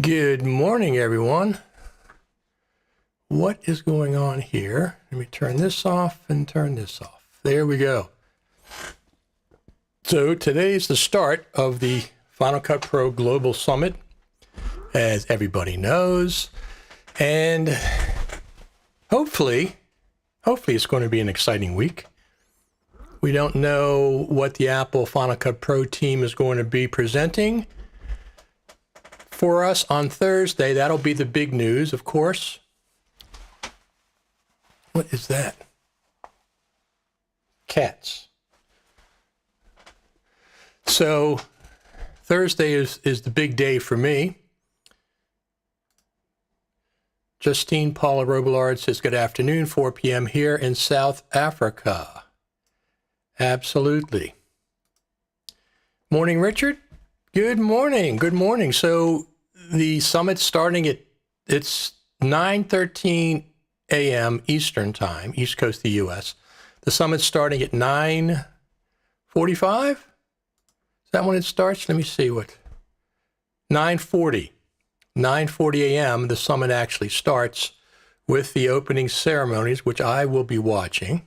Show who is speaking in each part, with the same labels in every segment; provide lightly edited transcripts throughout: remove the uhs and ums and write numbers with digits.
Speaker 1: Good morning, everyone. What is going on here? Let me turn this off and turn this off. There we go. So today's the start of the Final Cut Pro Global Summit, as everybody knows. And hopefully it's going to be an exciting week. We don't know what the Apple Final Cut Pro team is going to be presenting for us on Thursday. That'll be the big news, of course. What is that? Cats. So Thursday is the big day for me. Justine Paula Robillard says, good afternoon, 4 p.m. here in South Africa. Absolutely. Morning, Richard. Good morning. Good morning. So the summit's starting it's 9:13 a.m. Eastern Time, East Coast of the U.S. The summit's starting at 9:45? Is that when it starts? Let me see what. 9:40. 9:40 a.m. the summit actually starts with the opening ceremonies, which I will be watching.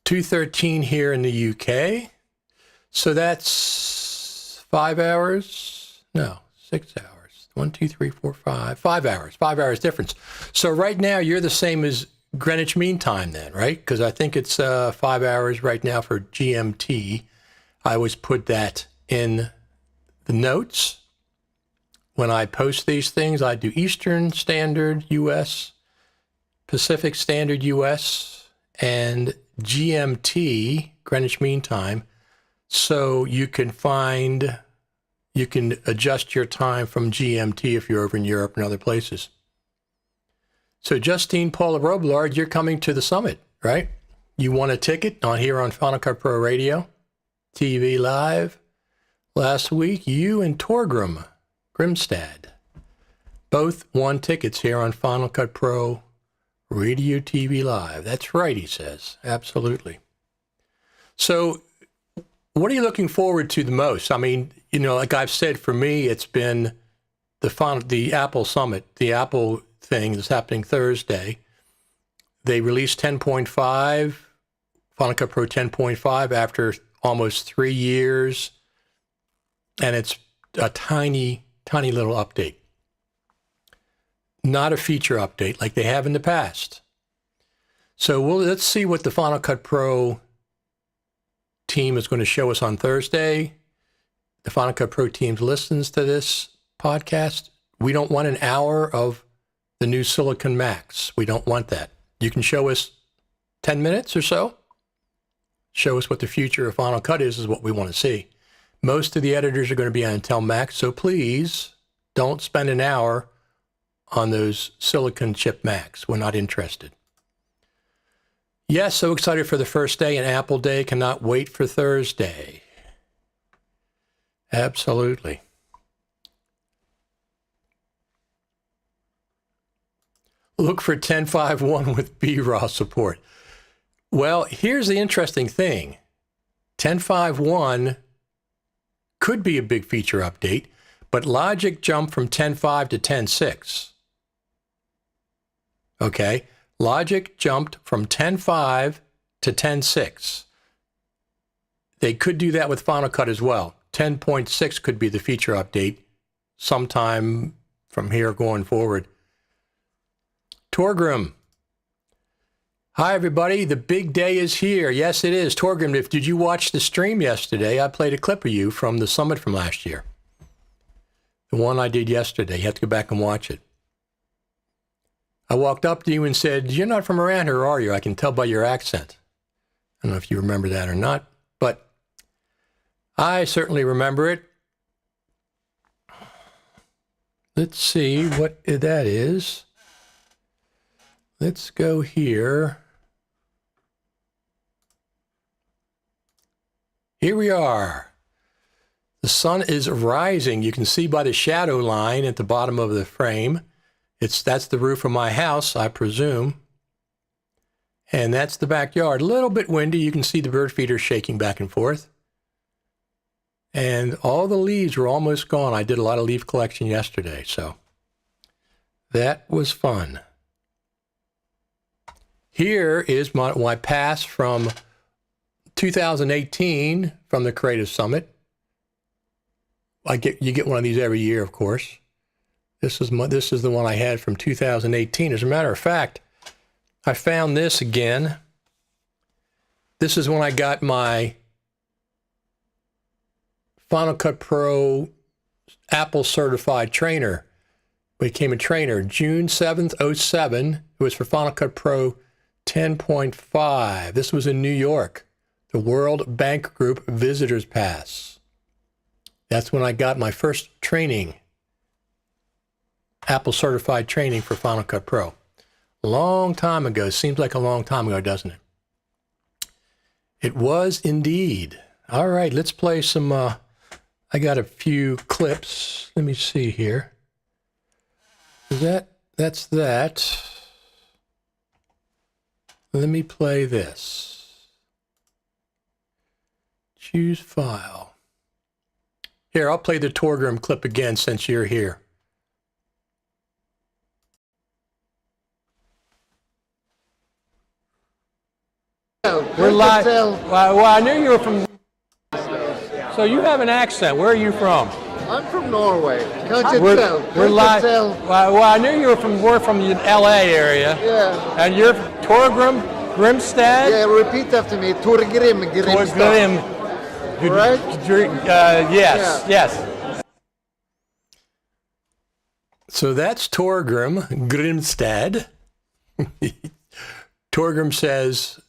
Speaker 1: 2:13 here in the UK. So that's 5 hours? No, 6 hours. 1, 2, 3, 4, 5. 5 hours. 5 hours difference. So right now you're the same as Greenwich Mean Time then, right? Because I think it's 5 hours right now for GMT. I always put that in the notes. When I post these things, I do Eastern Standard U.S., Pacific Standard U.S., and GMT, Greenwich Mean Time. So you can adjust your time from GMT if you're over in Europe and other places. So Justine Paula Robillard, you're coming to the summit, right? You won a ticket here on Final Cut Pro Radio, TV Live. Last week, you and Torgrim Grimstad both won tickets here on Final Cut Pro Radio TV Live. That's right, he says. Absolutely. So what are you looking forward to the most? I mean, like I've said, for me, it's been the Apple Summit, the Apple thing that's happening Thursday. They released 10.5, Final Cut Pro 10.5 after almost 3 years. And it's a tiny little update. Not a feature update like they have in the past. So let's see what the Final Cut Pro team is going to show us on Thursday. The Final Cut Pro team listens to this podcast. We don't want an hour of the new Silicon Macs. We don't want that. You can show us 10 minutes or so. Show us what the future of Final Cut is what we want to see. Most of the editors are going to be on Intel Macs, so please don't spend an hour on those Silicon chip Macs. We're not interested. Yes, so excited for the first day and Apple Day. Cannot wait for Thursday. Absolutely. Look for 10.5.1 with BRAW support. Well, here's the interesting thing. 10.5.1 could be a big feature update, but Logic jumped from 10.5 to 10.6. Okay, Logic jumped from 10.5 to 10.6. They could do that with Final Cut as well. 10.6 could be the feature update sometime from here going forward. Torgrim. Hi, everybody. The big day is here. Yes, it is. Torgrim, did you watch the stream yesterday? I played a clip of you from the summit from last year. The one I did yesterday. You have to go back and watch it. I walked up to you and said, you're not from around here, are you? I can tell by your accent. I don't know if you remember that or not, but I certainly remember it. Let's see what that is. Let's go here. Here we are. The sun is rising. You can see by the shadow line at the bottom of the frame. That's the roof of my house, I presume. And that's the backyard. A little bit windy. You can see the bird feeders shaking back and forth. And all the leaves were almost gone. I did a lot of leaf collection yesterday, so that was fun. Here is my pass from 2018 from the Creative Summit. You get one of these every year, of course. This is the one I had from 2018. As a matter of fact, I found this again. This is when I got my Final Cut Pro Apple certified trainer. Became a trainer June 7th, 07. It was for Final Cut Pro 10.5. This was in New York, the World Bank Group Visitors Pass. That's when I got my first training, Apple certified training for Final Cut Pro. A long time ago. Seems like a long time ago, doesn't it? It was indeed. All right, let's play some, I got a few clips. Let me see here. That's that. Let me play this. Choose file. Here, I'll play the Torgrim clip again since you're here. We're live. Well, I knew you were from. So you have an accent. Where are you from?
Speaker 2: I'm from Norway. Can't you tell?
Speaker 1: We're live. Well, I knew you were from. We're from the L.A. area.
Speaker 2: Yeah.
Speaker 1: And you're Torgrim Grimstad.
Speaker 2: Yeah. Repeat after me. Torgrim Grimstad.
Speaker 1: Torgrim.
Speaker 2: Right?
Speaker 1: Yes.
Speaker 2: Yeah.
Speaker 1: Yes. So that's Torgrim Grimstad. Torgrim says,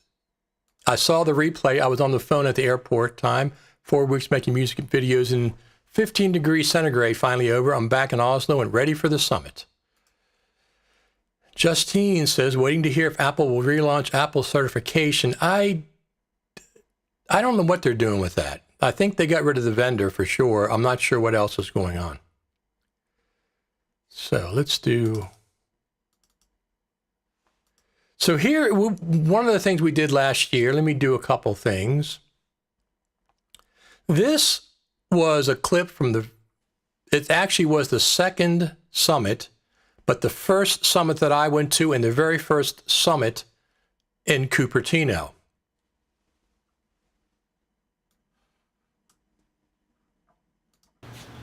Speaker 1: I saw the replay. I was on the phone at the airport time. 4 weeks making music videos in 15 degrees centigrade. Finally over. I'm back in Oslo and ready for the summit. Justine says, waiting to hear if Apple will relaunch Apple certification. I don't know what they're doing with that. I think they got rid of the vendor for sure. I'm not sure what else is going on. So let's do. So here, one of the things we did last year, let me do a couple things. This was a clip from it actually was the second summit, but the first summit that I went to and the very first summit in Cupertino.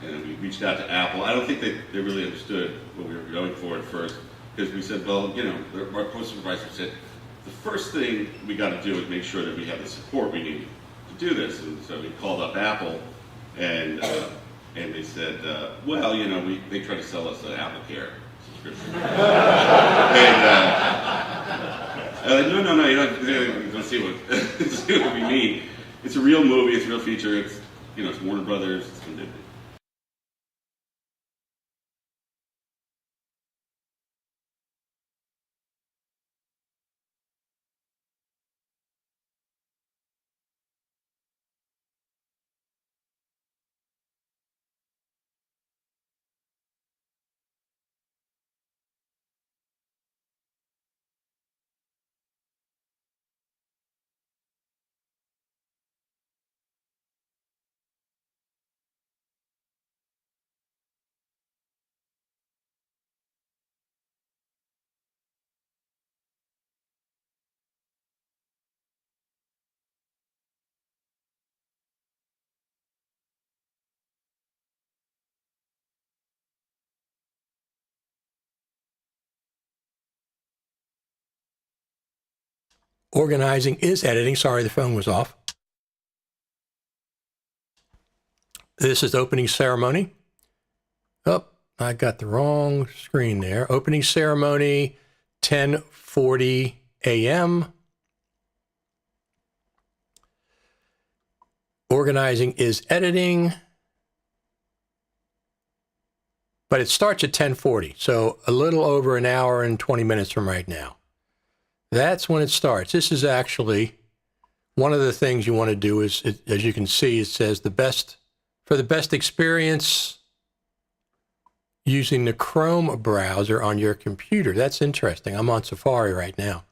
Speaker 3: And we reached out to Apple. I don't think they really understood what we were going for at first, because we said, well, you know, our post supervisor said, the first thing we got to do is make sure that we have the support we need to do this. And so we called up Apple, and they said, well, you know, they tried to sell us an Apple Care subscription. And no, you're not going to see what we mean. It's a real movie. It's a real feature. It's, you know, it's Warner Brothers. It's from Disney.
Speaker 1: Organizing is editing. Sorry, the phone was off. This is the opening ceremony. Oh, I got the wrong screen there. Opening ceremony, 10:40 a.m. Organizing is editing. But it starts at 10:40, so a little over an hour and 20 minutes from right now. That's when it starts. This is actually one of the things you want to do is, as you can see, it says for the best experience using the Chrome browser on your computer. That's interesting. I'm on Safari right now.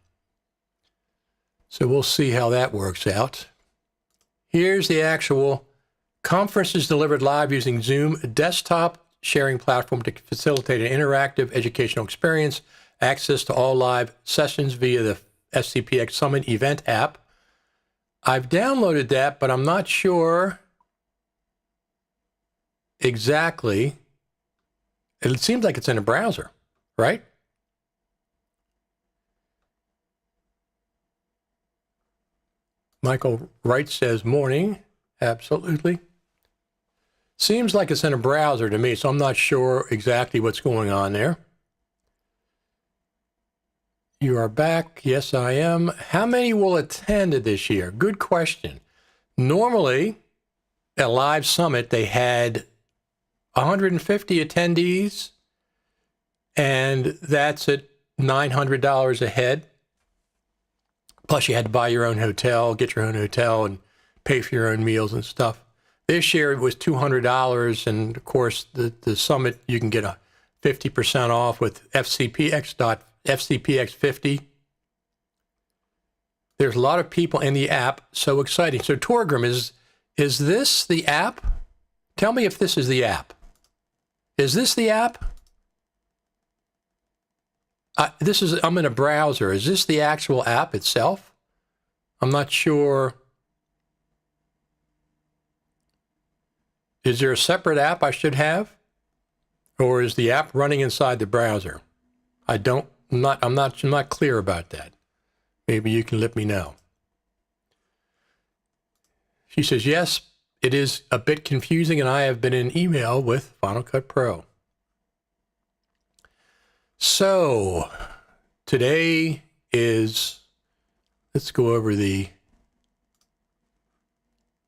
Speaker 1: So we'll see how that works out. Here's the actual conference is delivered live using Zoom, a desktop sharing platform to facilitate an interactive educational experience. Access to all live sessions via the FCPX Summit event app. I've downloaded that, but I'm not sure exactly. It seems like it's in a browser, right? Michael Wright says morning. Absolutely. Seems like it's in a browser to me, so I'm not sure exactly what's going on there. You are back. Yes, I am. How many will attend this year? Good question. Normally, at Live Summit, they had 150 attendees, and that's at $900 a head. Plus, you had to buy your own hotel, get your own hotel, and pay for your own meals and stuff. This year, it was $200, and of course, the summit, you can get a 50% off with FCPX 50. There's a lot of people in the app. So exciting. So Torgrim, is this the app? Tell me if this is the app. Is this the app? I'm in a browser. Is this the actual app itself? I'm not sure. Is there a separate app I should have? Or is the app running inside the browser? I'm not clear about that. Maybe you can let me know. She says, yes, it is a bit confusing, and I have been in email with Final Cut Pro. So today is, let's go over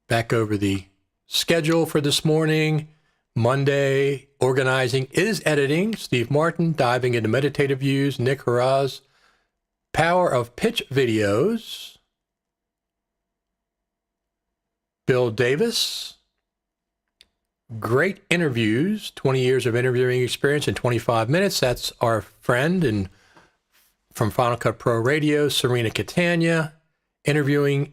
Speaker 1: back over the schedule for this morning. Monday, organizing is editing. Steve Martin, diving into meditative views. Nick Haraz, power of pitch videos. Bill Davis, great interviews, 20 years of interviewing experience in 25 minutes. That's our friend and from Final Cut Pro Radio, Serena Catania, editing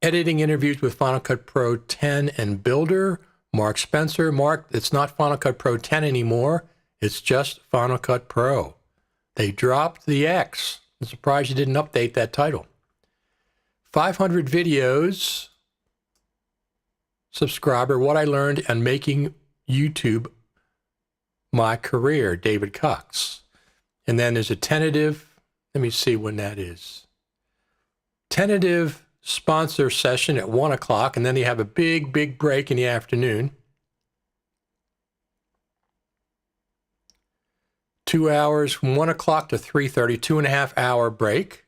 Speaker 1: interviews with Final Cut Pro 10 and Builder. Mark Spencer. Mark, it's not Final Cut Pro 10 anymore. It's just Final Cut Pro. They dropped the X. I'm surprised you didn't update that title. 500 videos. Subscriber, what I learned on making YouTube my career, David Cox. And then there's a tentative, let me see when that is. Tentative sponsor session at 1 o'clock, and then you have a big break in the afternoon. 2 hours from 1 o'clock to 3:30, 2.5 hour break.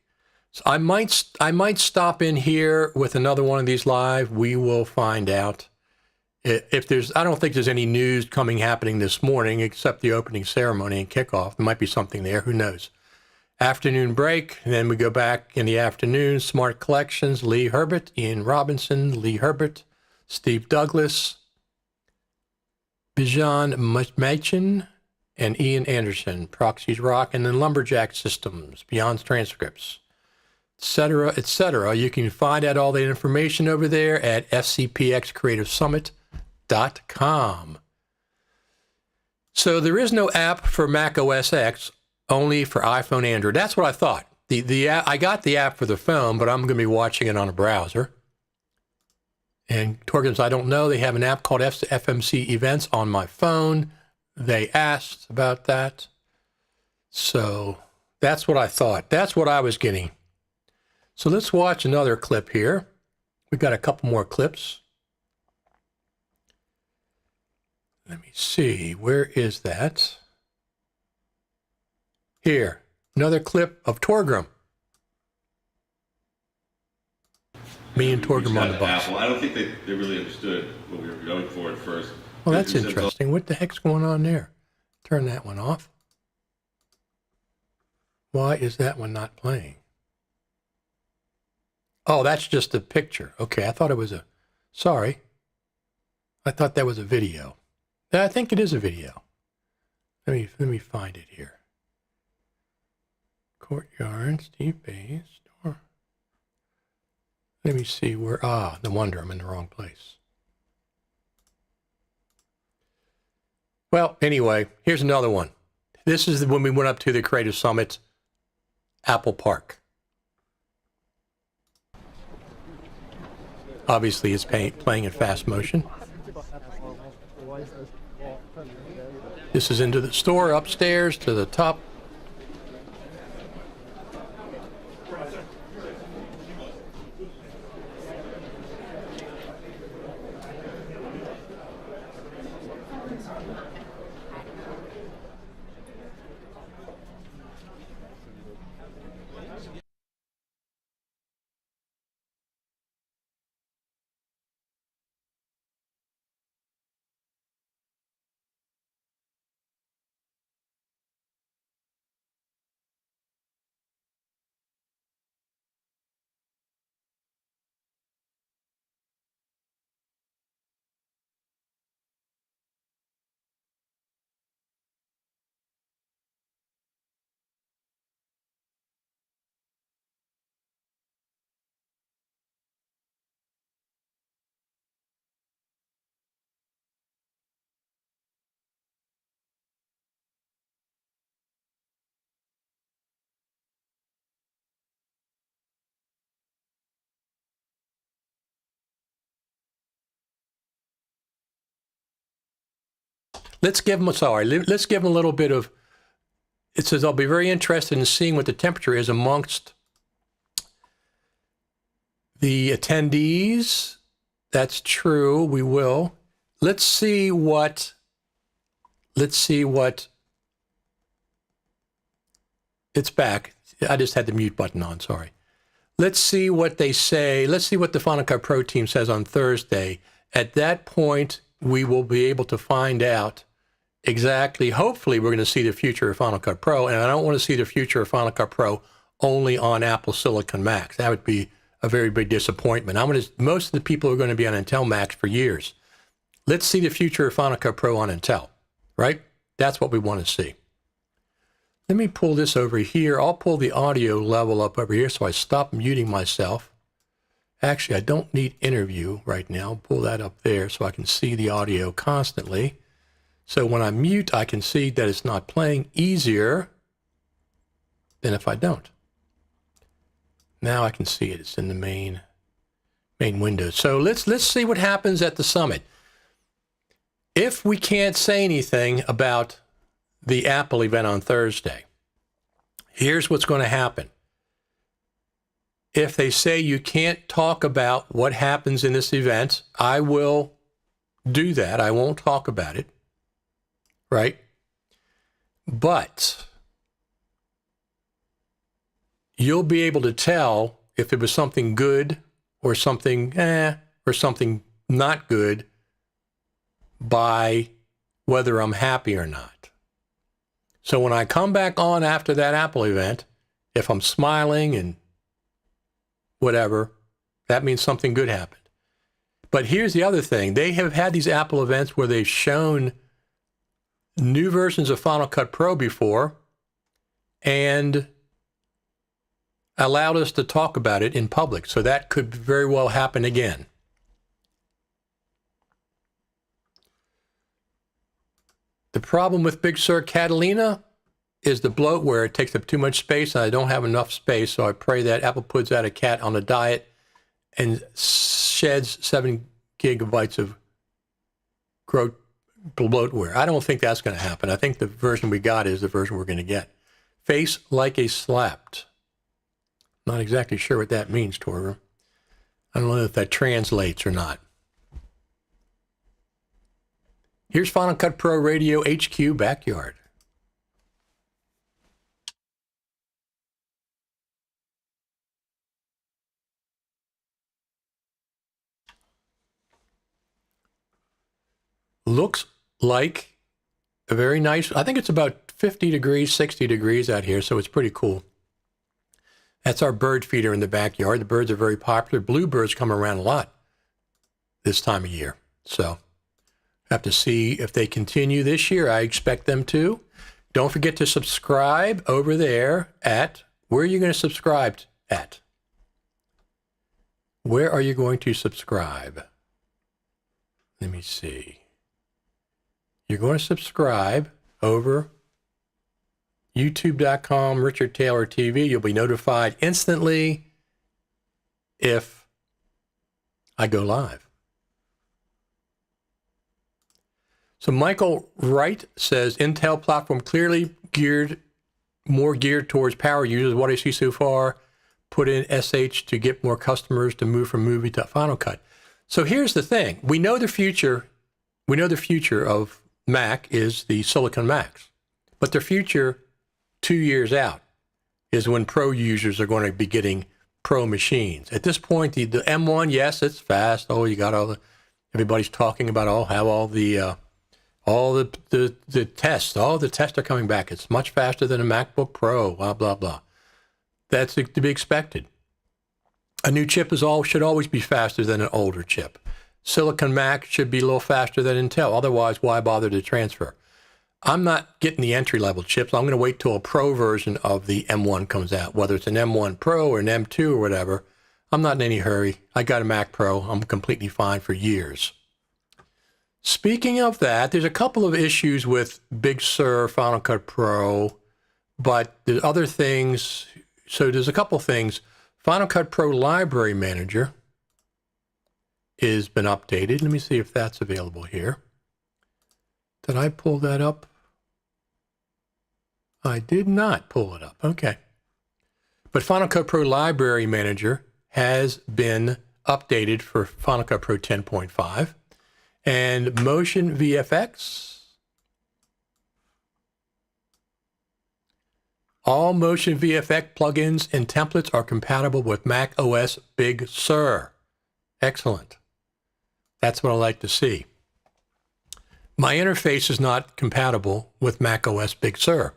Speaker 1: So I might stop in here with another one of these live. We will find out. I don't think there's any news happening this morning except the opening ceremony and kickoff. There might be something there. Who knows? Afternoon break, and then we go back in the afternoon. Smart Collections, Lee Herbert, Ian Robinson, Lee Herbert, Steve Douglas, Bijan Machin, and Ian Anderson, Proxies Rock, and then Lumberjack Systems, Beyond Transcripts, etc., etc. You can find out all the information over there at FCPXCreativeSummit.com. So there is no app for Mac OS X, only for iPhone, Android. That's what I thought. I got the app for the phone, but I'm going to be watching it on a browser. And Torgens, I don't know. They have an app called FMC Events on my phone. They asked about that. So that's what I thought. That's what I was getting. So let's watch another clip here. We've got a couple more clips. Let me see. Where is that? Here, another clip of Torgrim. Me and Torgrim on the bus.
Speaker 3: Apple. I don't think they really understood what we were going for at first.
Speaker 1: Well, that's interesting. What the heck's going on there? Turn that one off. Why is that one not playing? Oh, that's just a picture. Okay, I thought it was sorry. I thought that was a video. I think it is a video. Let me find it here. Courtyard, Steve Bay's store. Let me see where, no wonder I'm in the wrong place. Well, anyway, here's another one. This is when we went up to the Creative Summit, Apple Park. Obviously, it's playing in fast motion. This is into the store upstairs to the top. let's give them a little bit of, it says, I'll be very interested in seeing what the temperature is amongst the attendees. That's true. We will. Let's see what it's back. I just had the mute button on. Sorry. Let's see what they say. Let's see what the Final Cut Pro team says on Thursday. At that point, we will be able to find out exactly. Hopefully, we're going to see the future of Final Cut Pro. And I don't want to see the future of Final Cut Pro only on Apple Silicon Macs. That would be a very big disappointment. Most of the people are going to be on Intel Macs for years. Let's see the future of Final Cut Pro on Intel, right? That's what we want to see. Let me pull this over here. I'll pull the audio level up over here so I stop muting myself. Actually, I don't need interview right now. I'll pull that up there so I can see the audio constantly. So when I mute, I can see that it's not playing easier than if I don't. Now I can see it. It's in the main window. So let's see what happens at the summit. If we can't say anything about the Apple event on Thursday, here's what's going to happen. If they say you can't talk about what happens in this event, I will do that. I won't talk about it, right? But you'll be able to tell if it was something good or something or something not good by whether I'm happy or not. So when I come back on after that Apple event, if I'm smiling and whatever, that means something good happened. But here's the other thing. They have had these Apple events where they've shown new versions of Final Cut Pro before and allowed us to talk about it in public. So that could very well happen again. The problem with Big Sur Catalina is the bloatware. It takes up too much space, and I don't have enough space, so I pray that Apple puts out a cat on a diet and sheds 7 gigabytes of bloatware. I don't think that's going to happen. I think the version we got is the version we're going to get. Face like a slapped. Not exactly sure what that means, Torva. I don't know if that translates or not. Here's Final Cut Pro Radio HQ Backyard. Looks like a very nice, I think it's about 50 degrees, 60 degrees out here, so it's pretty cool. That's our bird feeder in the backyard. The birds are very popular. Bluebirds come around a lot this time of year. So have to see if they continue this year. I expect them to. Don't forget to subscribe over there at, where are you going to subscribe at? Where are you going to subscribe? Let me see. You're going to subscribe over youtube.com, Richard Taylor TV. You'll be notified instantly if I go live. So Michael Wright says, Intel platform clearly more geared towards power users. What I see so far, put in SH to get more customers to move from movie to Final Cut. So here's the thing. We know the future of Mac is the Silicon Macs, but the future 2 years out is when pro users are going to be getting pro machines. At this point, the M1, yes, it's fast. Oh, you got everybody's talking about all the tests. All the tests are coming back. It's much faster than a MacBook Pro, blah, blah, blah. That's to be expected. A new chip should always be faster than an older chip. Silicon Mac should be a little faster than Intel. Otherwise, why bother to transfer? I'm not getting the entry-level chips. I'm going to wait till a Pro version of the M1 comes out, whether it's an M1 Pro or an M2 or whatever. I'm not in any hurry. I got a Mac Pro. I'm completely fine for years. Speaking of that, there's a couple of issues with Big Sur Final Cut Pro, but there's other things. So there's a couple things. Final Cut Pro Library Manager has been updated. Let me see if that's available here. Did I pull that up? I did not pull it up. Okay. But Final Cut Pro Library Manager has been updated for Final Cut Pro 10.5. And Motion VFX. All Motion VFX plugins and templates are compatible with Mac OS Big Sur. Excellent. That's what I like to see. My interface is not compatible with Mac OS Big Sur.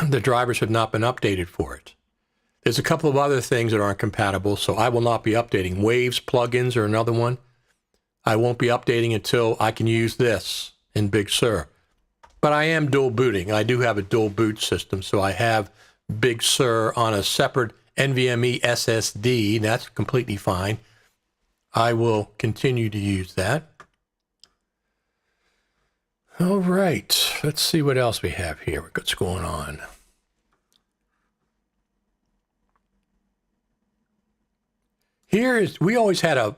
Speaker 1: The drivers have not been updated for it. There's a couple of other things that aren't compatible, so I will not be updating. Waves plugins are another one. I won't be updating until I can use this in Big Sur. But I am dual booting. I do have a dual boot system, so I have Big Sur on a separate NVMe SSD. That's completely fine. I will continue to use that. All right, let's see what else we have here. What's going on? Here is, we always had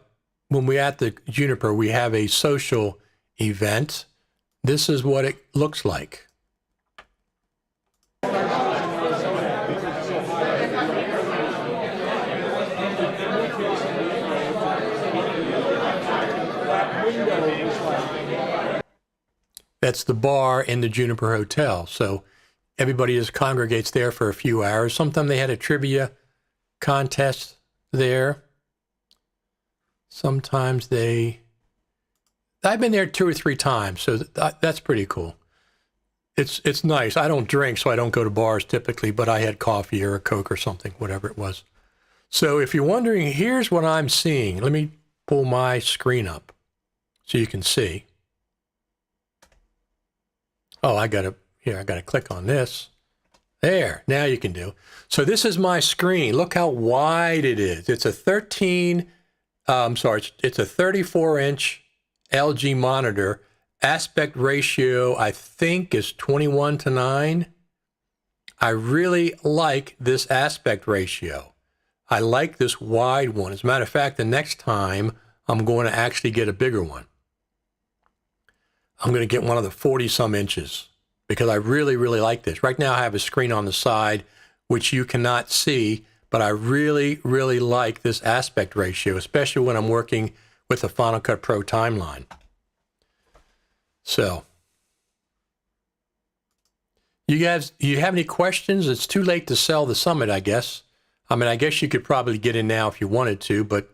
Speaker 1: when we at the Juniper, we have a social event. This is what it looks like. That's the bar in the Juniper Hotel. So everybody just congregates there for a few hours. Sometimes they had a trivia contest there. Sometimes I've been there 2 or 3 times, so that's pretty cool. It's nice. I don't drink, so I don't go to bars typically, but I had coffee or a Coke or something, whatever it was. So if you're wondering, here's what I'm seeing. Let me pull my screen up so you can see. Oh, I got to click on this. There, now you can do. So this is my screen. Look how wide it is. It's a 34-inch LG monitor. Aspect ratio, I think, is 21:9. I really like this aspect ratio. I like this wide one. As a matter of fact, the next time I'm going to actually get a bigger one. I'm going to get one of the 40-some inches because I really, really like this. Right now I have a screen on the side, which you cannot see, but I really, really like this aspect ratio, especially when I'm working with the Final Cut Pro timeline. So, you guys, you have any questions? It's too late to sell the summit, I guess. I mean, I guess you could probably get in now if you wanted to, but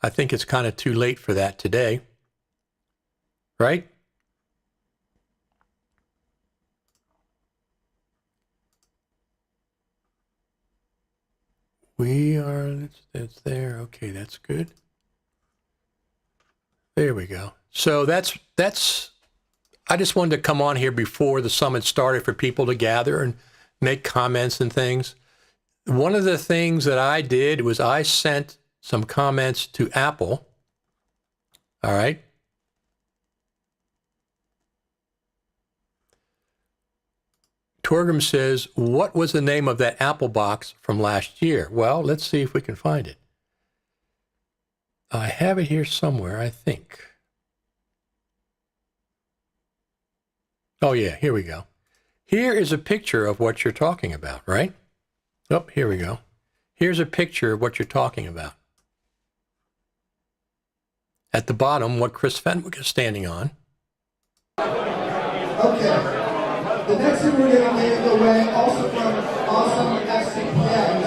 Speaker 1: I think it's kind of too late for that today. Right? It's there. Okay, that's good. There we go. So that's, I just wanted to come on here before the summit started for people to gather and make comments and things. One of the things that I did was I sent some comments to Apple. All right. Torgrim says, what was the name of that Apple box from last year? Well, let's see if we can find it. I have it here somewhere, I think. Oh, yeah, here we go. Here is a picture of what you're talking about, right? Oh, here we go. Here's a picture of what you're talking about. At the bottom, what Chris Fenwick is standing on.
Speaker 4: Okay. The next thing we're going to give away, also from Awesome FCPX,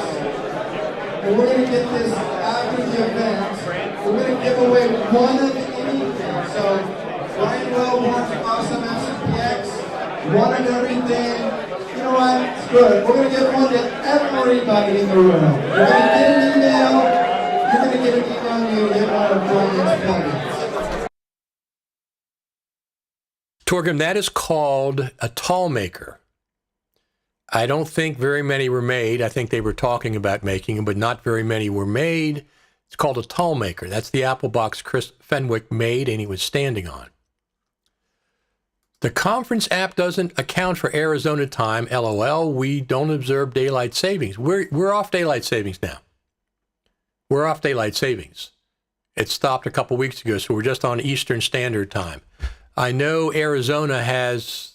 Speaker 4: and we're going to get this after the event. We're going to give away one of anything. So, Ryan Well wants Awesome FCPX, one of everything. You know what? It's good. We're going to give one to everybody in the room. You're going to get an email. You're going to get an email and you'll get one of Brian's plugins.
Speaker 1: Torgrim, that is called a tall maker. I don't think very many were made. I think they were talking about making them, but not very many were made. It's called a tall maker. That's the Apple box Chris Fenwick made and he was standing on. The conference app doesn't account for Arizona time. LOL, we don't observe daylight savings. We're off daylight savings now. We're off daylight savings. It stopped a couple weeks ago, so we're just on Eastern Standard Time. I know Arizona has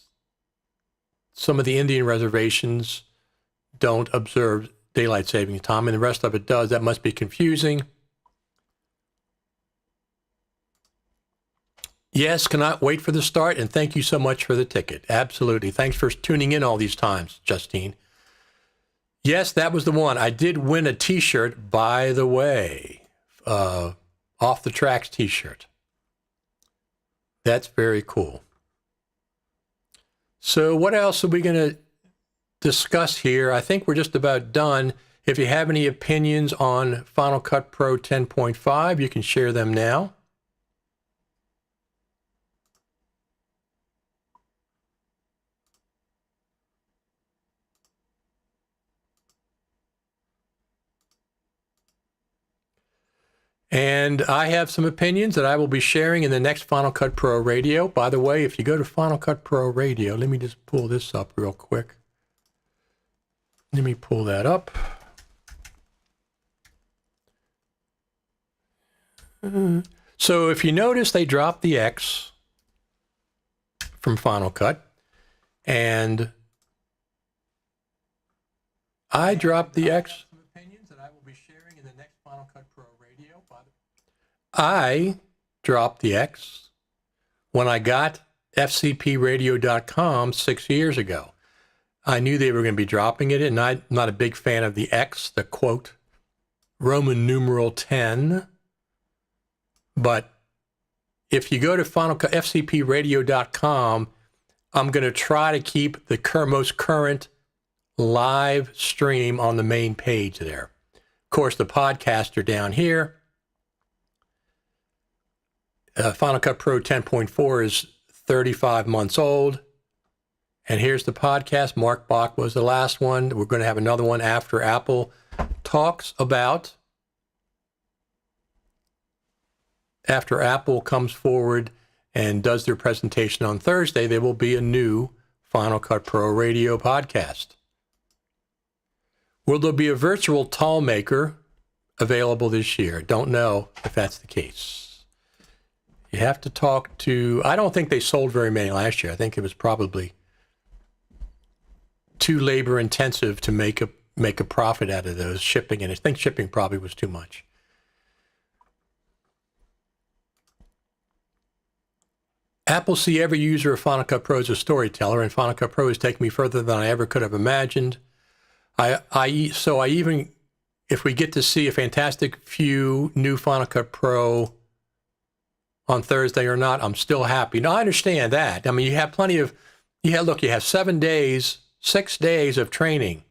Speaker 1: some of the Indian reservations don't observe daylight saving time, and the rest of it does. That must be confusing. Yes, cannot wait for the start, and thank you so much for the ticket. Absolutely. Thanks for tuning in all these times, Justine. Yes, that was the one. I did win a T-shirt, by the way, Off the Tracks T-shirt. That's very cool. So what else are we going to discuss here? I think we're just about done. If you have any opinions on Final Cut Pro 10.5, you can share them now. And I have some opinions that I will be sharing in the next Final Cut Pro Radio. By the way, if you go to Final Cut Pro Radio, let me just pull this up real quick. Let me pull that up. So if you notice, they dropped the X from Final Cut, and I dropped the X. Some opinions that I will be sharing in the next Final Cut Pro Radio. I dropped the X when I got FCPRadio.com 6 years ago. I knew they were going to be dropping it, and I'm not a big fan of the X, the quote, Roman numeral 10. But if you go to FCPRadio.com, I'm going to try to keep the most current live stream on the main page there. Of course, the podcasts are down here. Final Cut Pro 10.4 is 35 months old. And here's the podcast. Mark Bach was the last one. We're going to have another one after Apple talks about. After Apple comes forward and does their presentation on Thursday, there will be a new Final Cut Pro Radio podcast. Will there be a virtual tall maker available this year? Don't know if that's the case. You have to talk to, I don't think they sold very many last year. I think it was probably too labor intensive to make a profit out of those shipping, and I think shipping probably was too much. Apple see every user of Final Cut Pro as a storyteller, and Final Cut Pro has taken me further than I ever could have imagined. So even, if we get to see a fantastic few new Final Cut Pro on Thursday or not, I'm still happy. Now, I understand that. I mean, you have plenty of, you have 7 days, 6 days of training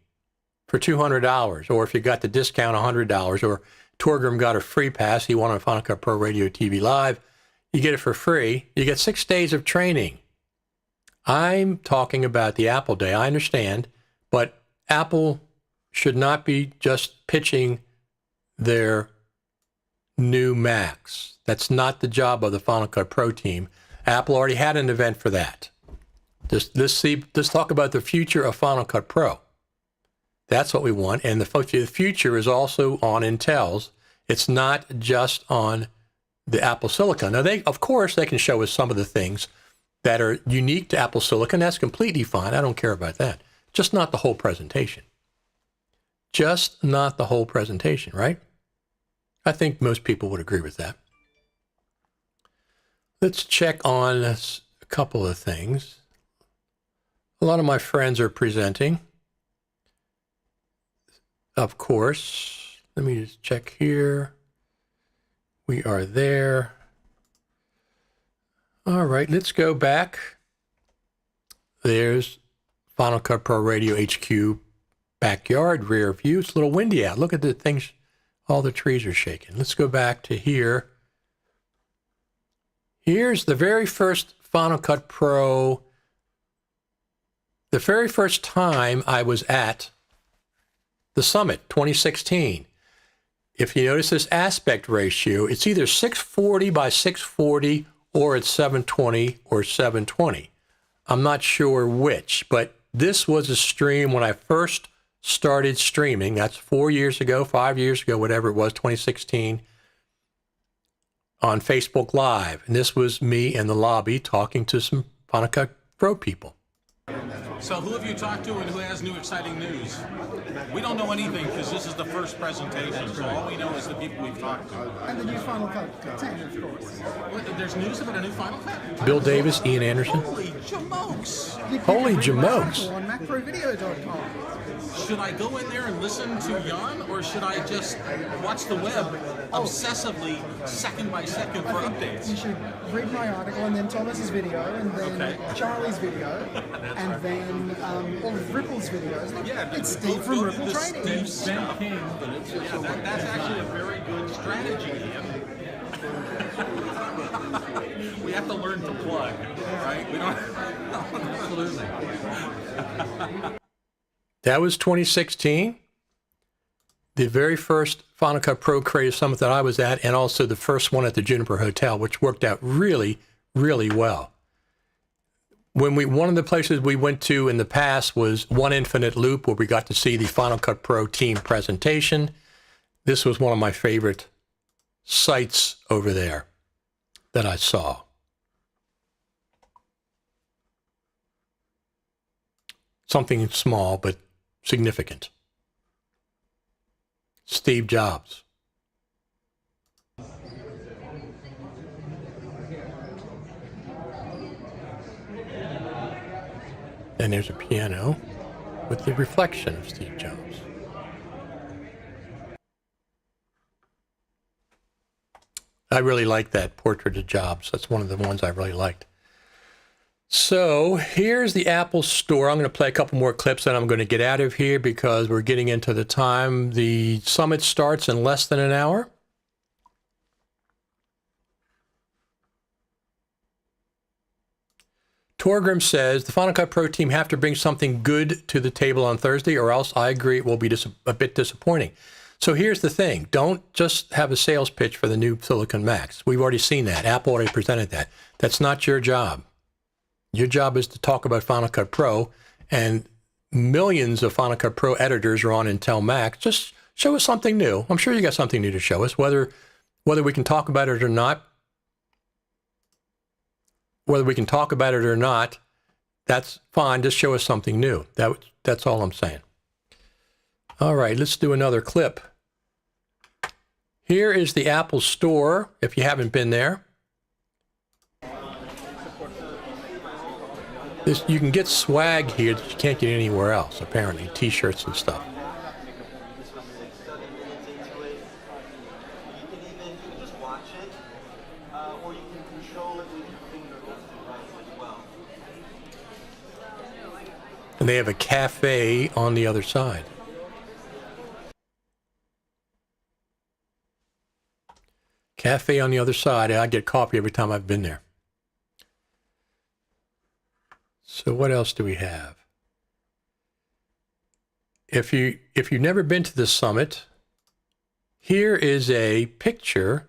Speaker 1: for $200, or if you got the discount, $100, or Torgrim got a free pass, he won on Final Cut Pro Radio TV Live, you get it for free. You get 6 days of training. I'm talking about the Apple Day. I understand, but Apple should not be just pitching their new Macs. That's not the job of the Final Cut Pro team. Apple already had an event for that. Let's talk about the future of Final Cut Pro. That's what we want, and the future is also on Intel's. It's not just on the Apple Silicon. Now, of course, they can show us some of the things that are unique to Apple Silicon. That's completely fine. I don't care about that. Just not the whole presentation. Just not the whole presentation, right? I think most people would agree with that. Let's check on a couple of things. A lot of my friends are presenting. Of course. Let me just check here. We are there. All right, let's go back. There's Final Cut Pro Radio HQ backyard rear view. It's a little windy out. Look at the things, all the trees are shaking. Let's go back to here. Here's the very first Final Cut Pro. The very first time I was at the Summit, 2016. If you notice this aspect ratio, it's either 640 by 640 or it's 720 or 720. I'm not sure which, but this was a stream when I first started streaming. That's 4 years ago, 5 years ago, whatever it was, 2016. on Facebook Live. And this was me in the lobby talking to some Final Cut Pro people.
Speaker 5: So who have you talked to and who has new exciting news? We don't know anything because this is the first presentation, so all we know is the people we've talked to.
Speaker 6: And the new Final Cut 10, of course.
Speaker 5: There's news about a new Final Cut?
Speaker 1: Bill Davis, Ian Anderson.
Speaker 5: Holy jamokes!
Speaker 1: Holy jamokes.
Speaker 6: On macrovideo.com.
Speaker 5: Should I go in there and listen to Jan, or should I just watch the web obsessively, second by second, for updates?
Speaker 6: You should read my article, and then Thomas's video, and then Charlie's video, and then all of Ripple's videos.
Speaker 5: Yeah,
Speaker 6: it's Steve from Ripple Training.
Speaker 5: Stuff. That's actually a very good strategy, Ian. We have to learn to plug, right? We don't. Absolutely.
Speaker 1: That was 2016, the very first Final Cut Pro Creative Summit that I was at, and also the first one at the Juniper Hotel, which worked out really, really well. One of the places we went to in the past was One Infinite Loop, where we got to see the Final Cut Pro team presentation. This was one of my favorite sites over there that I saw. Something small, but significant. Steve Jobs. And there's a piano with the reflection of Steve Jobs. I really like that portrait of Jobs. That's one of the ones I really liked. So here's the Apple Store. I'm going to play a couple more clips and I'm going to get out of here because we're getting into the time. The summit starts in less than an hour. Torgrim says, the Final Cut Pro team have to bring something good to the table on Thursday, or else I agree it will be a bit disappointing. So here's the thing. Don't just have a sales pitch for the new Silicon Macs. We've already seen that. Apple already presented that. That's not your job. Your job is to talk about Final Cut Pro, and millions of Final Cut Pro editors are on Intel Mac. Just show us something new. I'm sure you got something new to show us, whether we can talk about it or not. Whether we can talk about it or not, that's fine. Just show us something new. That's all I'm saying. All right, let's do another clip. Here is the Apple Store, if you haven't been there. You can get swag here that you can't get anywhere else, apparently, T-shirts and stuff. And they have a cafe on the other side. Cafe on the other side. I get coffee every time I've been there. So what else do we have? If you've never been to this summit, here is a picture.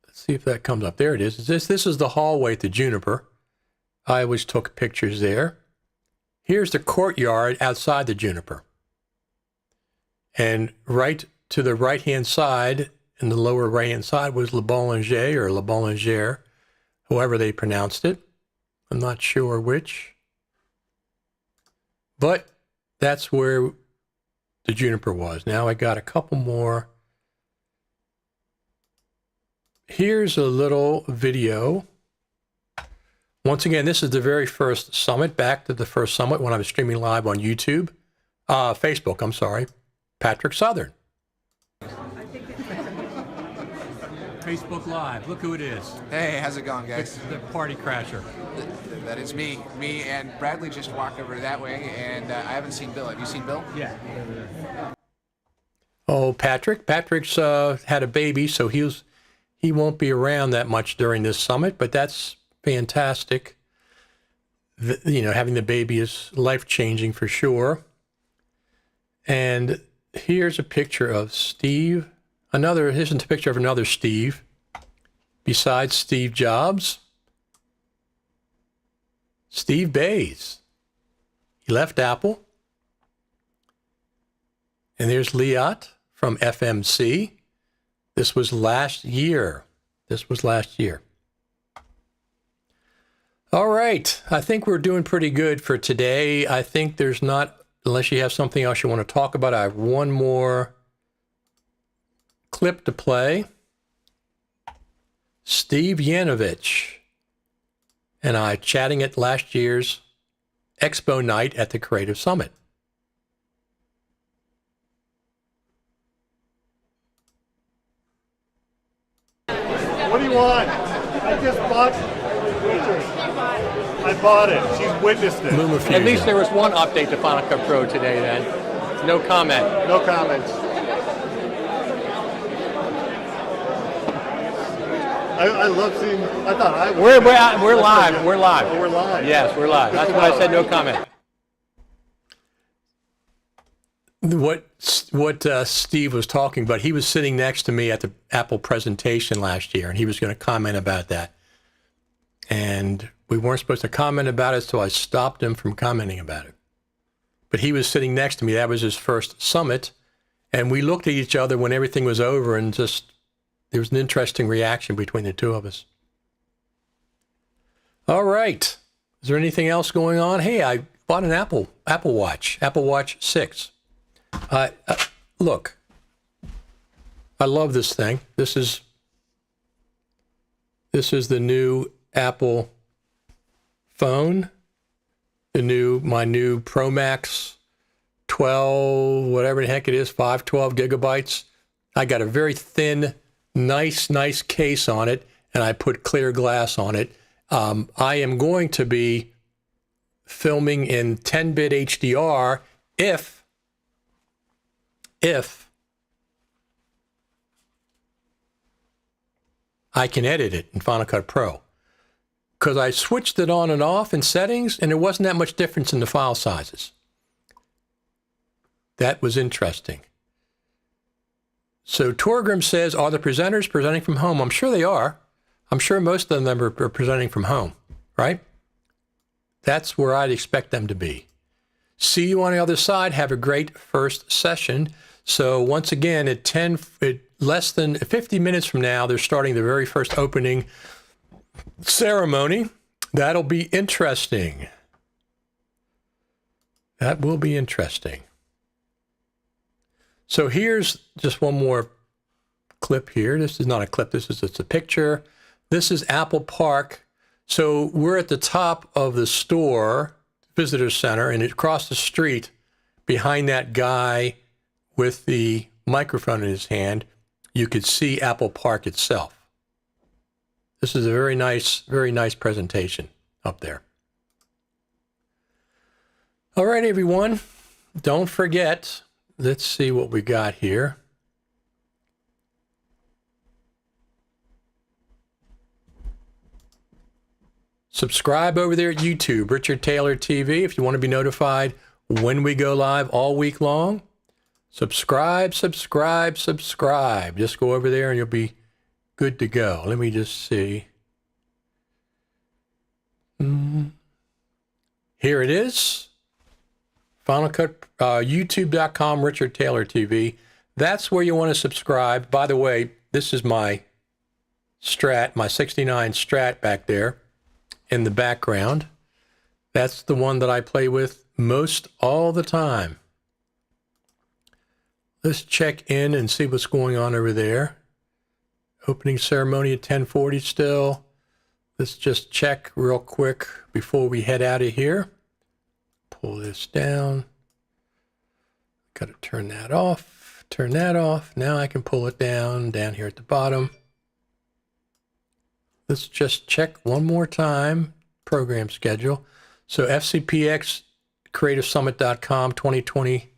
Speaker 1: Let's see if that comes up. There it is. This is the hallway at the Juniper. I always took pictures there. Here's the courtyard outside the Juniper. And right to the right-hand side, in the lower right-hand side, was Le Boulanger, or Le Boulanger, however they pronounced it. I'm not sure which. But that's where the Juniper was. Now I got a couple more. Here's a little video. Once again, this is the very first summit, back to the first summit when I was streaming live on YouTube. Facebook, I'm sorry. Patrick Southern. Facebook Live. Look who it is.
Speaker 7: Hey, how's it going, guys?
Speaker 1: The party crasher.
Speaker 7: That is me. Me and Bradley just walked over that way, and I haven't seen Bill. Have you seen Bill?
Speaker 1: Yeah. Oh, Patrick. Patrick's had a baby, so he won't be around that much during this summit, but that's fantastic. Having the baby is life-changing for sure. And here's a picture of Steve. Here's a picture of another Steve. Besides Steve Jobs, Steve Bays. He left Apple. And there's Liat from FMC. This was last year. All right. I think we're doing pretty good for today. I think there's not, unless you have something else you want to talk about, I have one more clip to play. Steve Yanovich and I chatting at last year's Expo night at the Creative Summit.
Speaker 8: What do you want? I just bought Witcher. I bought it. She's witnessed it.
Speaker 1: At least there was one update to Final Cut Pro today then. No comment.
Speaker 8: No comments. I love seeing. I thought
Speaker 1: We're live. We're live.
Speaker 8: Oh, we're live.
Speaker 1: Yes, we're live. That's why I said no comment. What Steve was talking about, he was sitting next to me at the Apple presentation last year, and he was going to comment about that. And we weren't supposed to comment about it, so I stopped him from commenting about it. But he was sitting next to me. That was his first summit. And we looked at each other when everything was over, and just there was an interesting reaction between the two of us. All right. Is there anything else going on? Hey, I bought an Apple Watch 6. Look, I love this thing. This is the new Apple phone, my new Pro Max 12, whatever the heck it is, 512 gigabytes. I got a very thin, nice case on it, and I put clear glass on it. I am going to be filming in 10-bit HDR if I can edit it in Final Cut Pro. Because I switched it on and off in settings, and there wasn't that much difference in the file sizes. That was interesting. So Torgrim says, are the presenters presenting from home? I'm sure they are. I'm sure most of them are presenting from home, right? That's where I'd expect them to be. See you on the other side. Have a great first session. So once again, at less than 50 minutes from now, they're starting the very first opening ceremony. That'll be interesting. That will be interesting. So here's just one more clip here. This is not a clip. This is just a picture. This is Apple Park. So we're at the top of the store, visitor center, and across the street behind that guy with the microphone in his hand, you could see Apple Park itself. This is a very nice presentation up there. All right, everyone. Don't forget, let's see what we got here. Subscribe over there at YouTube, Richard Taylor TV, if you want to be notified when we go live all week long. Subscribe. Just go over there and you'll be good to go. Let me just see. Here it is. Final Cut, youtube.com, Richard Taylor TV. That's where you want to subscribe. By the way, this is my Strat, my 69 Strat back there in the background. That's the one that I play with most all the time. Let's check in and see what's going on over there. Opening ceremony at 10:40 still. Let's just check real quick before we head out of here. Pull this down. Got to turn that off. Turn that off. Now I can pull it down here at the bottom. Let's just check one more time. Program schedule. So FCPX CreativeSummit.com 2020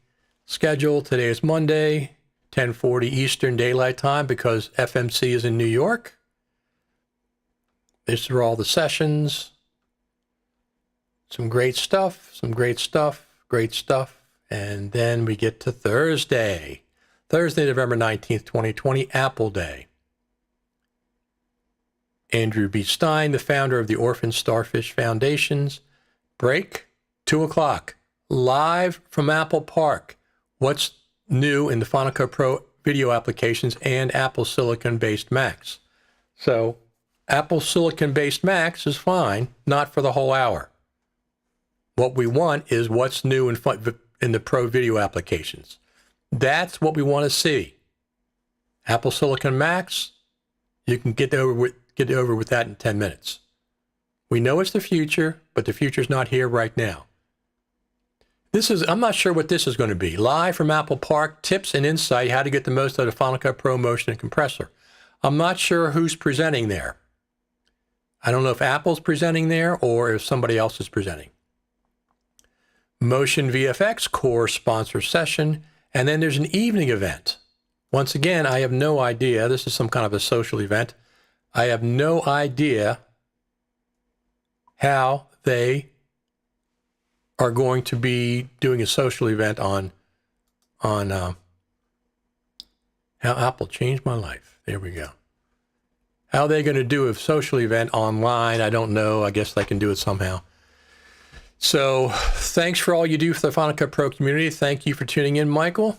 Speaker 1: schedule. Today is Monday, 10:40 Eastern Daylight Time because FMC is in New York. These are all the sessions. Some great stuff. And then we get to Thursday, November 19th, 2020, Apple Day. Andrew B. Stein, the founder of the Orphan Starfish Foundations. Break, 2 o'clock, live from Apple Park. What's new in the Final Cut Pro video applications and Apple Silicon-based Macs. So Apple Silicon-based Macs is fine, not for the whole hour. What we want is what's new in the pro video applications. That's what we want to see. Apple Silicon Macs, you can get over with that in 10 minutes. We know it's the future, but the future's not here right now. I'm not sure what this is going to be. Live from Apple Park, tips and insight, how to get the most out of Final Cut Pro Motion and Compressor. I'm not sure who's presenting there. I don't know if Apple's presenting there or if somebody else is presenting. Motion VFX Core sponsor session, and then there's an evening event. Once again, I have no idea. This is some kind of a social event. I have no idea how they are going to be doing a social event on how Apple changed my life. There we go. How are they going to do a social event online? I don't know. I guess they can do it somehow. So thanks for all you do for the Final Cut Pro community. Thank you for tuning in, Michael.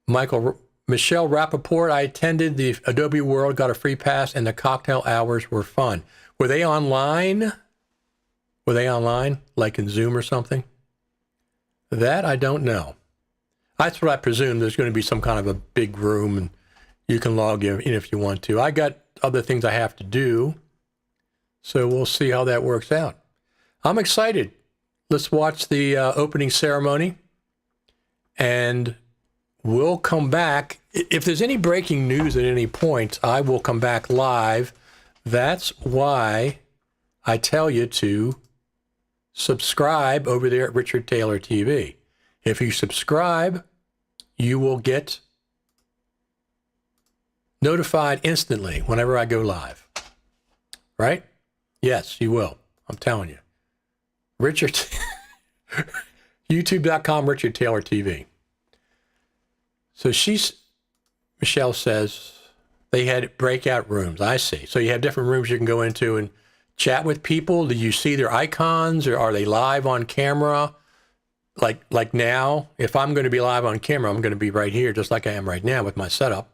Speaker 1: Michelle Rappaport, I attended the Adobe World, got a free pass, and the cocktail hours were fun. Were they online? Like in Zoom or something? That I don't know. That's what I presume. There's going to be some kind of a big room, and you can log in if you want to. I got other things I have to do, so we'll see how that works out. I'm excited. Let's watch the opening ceremony, and we'll come back. If there's any breaking news at any point, I will come back live. That's why I tell you to subscribe over there at Richard Taylor TV. If you subscribe, you will get notified instantly whenever I go live. Right? Yes, you will. I'm telling you. Richard, youtube.com, Richard Taylor TV. So Michelle says they had breakout rooms. I see. So you have different rooms you can go into and chat with people. Do you see their icons, or are they live on camera? Like now, if I'm going to be live on camera, I'm going to be right here, just like I am right now with my setup.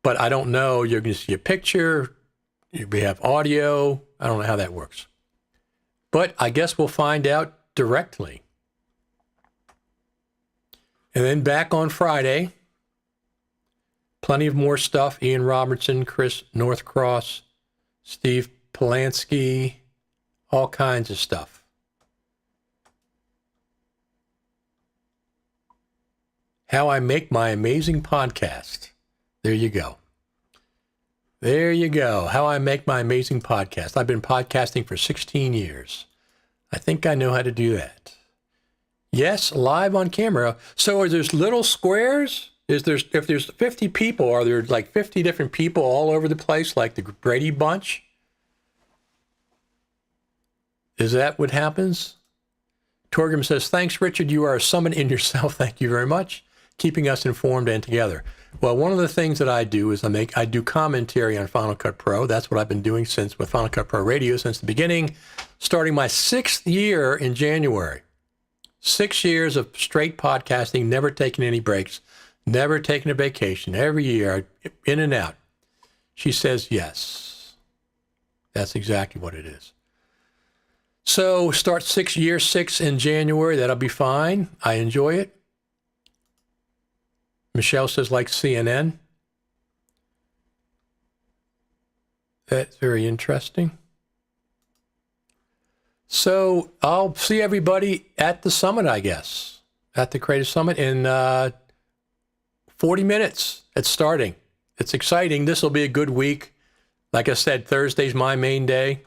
Speaker 1: But I don't know. You're going to see a picture. You have audio. I don't know how that works. But I guess we'll find out directly. And then back on Friday, plenty of more stuff. Ian Robertson, Chris Northcross, Steve Polanski, all kinds of stuff. How I make my amazing podcast. There you go. There you go. How I make my amazing podcast. I've been podcasting for 16 years. I think I know how to do that. Yes, live on camera. So are there little squares? If there's 50 people, are there like 50 different people all over the place, like the Brady Bunch? Is that what happens? Torgrim says, thanks, Richard. You are a summit in yourself. Thank you very much. Keeping us informed and together. Well, one of the things that I do is I do commentary on Final Cut Pro. That's what I've been doing with Final Cut Pro Radio since the beginning, starting my 6th year in January. 6 years of straight podcasting, never taking any breaks, never taking a vacation. Every year, in and out. She says, yes. That's exactly what it is. So start year 6 in January. That'll be fine. I enjoy it. Michelle says, like CNN. That's very interesting. So I'll see everybody at the summit, I guess, at the Creative Summit in 40 minutes. It's starting. It's exciting. This will be a good week. Like I said, Thursday's my main day,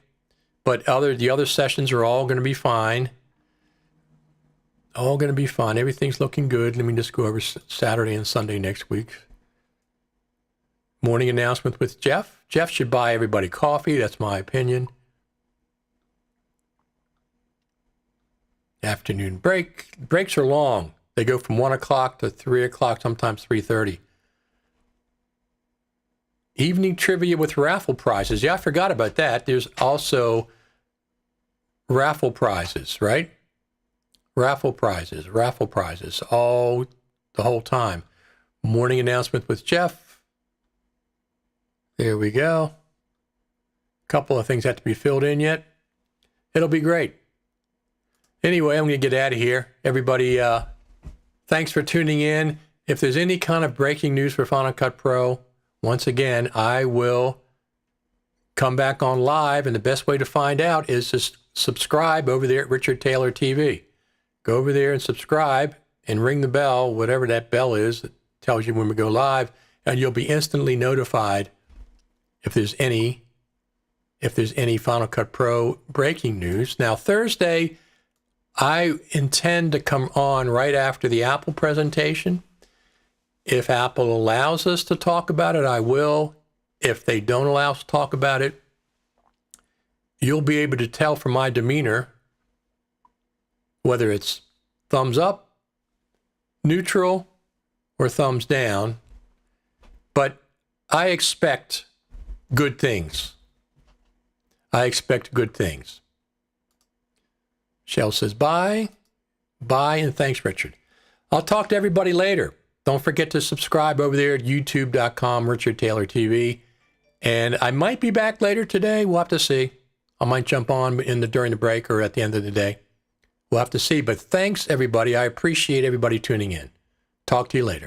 Speaker 1: but the other sessions are all going to be fine. All going to be fine. Everything's looking good. Let me just go over Saturday and Sunday next week. Morning announcement with Jeff. Jeff should buy everybody coffee. That's my opinion. Afternoon break. Breaks are long. They go from 1 o'clock to 3 o'clock, sometimes 3:30. Evening trivia with raffle prizes. Yeah, I forgot about that. There's also raffle prizes, right? Raffle prizes, all the whole time. Morning announcement with Jeff. There we go. Couple of things have to be filled in yet. It'll be great. Anyway, I'm going to get out of here. Everybody, thanks for tuning in. If there's any kind of breaking news for Final Cut Pro, once again, I will come back on live, and the best way to find out is to subscribe over there at Richard Taylor TV. Go over there and subscribe and ring the bell, whatever that bell is that tells you when we go live, and you'll be instantly notified if there's any Final Cut Pro breaking news. Now, Thursday, I intend to come on right after the Apple presentation. If Apple allows us to talk about it, I will. If they don't allow us to talk about it, you'll be able to tell from my demeanor whether it's thumbs up, neutral, or thumbs down. But I expect good things. I expect good things. Shell says bye, and thanks, Richard. I'll talk to everybody later. Don't forget to subscribe over there at youtube.com, Richard Taylor TV. And I might be back later today. We'll have to see. I might jump on during the break or at the end of the day. We'll have to see. But thanks, everybody. I appreciate everybody tuning in. Talk to you later.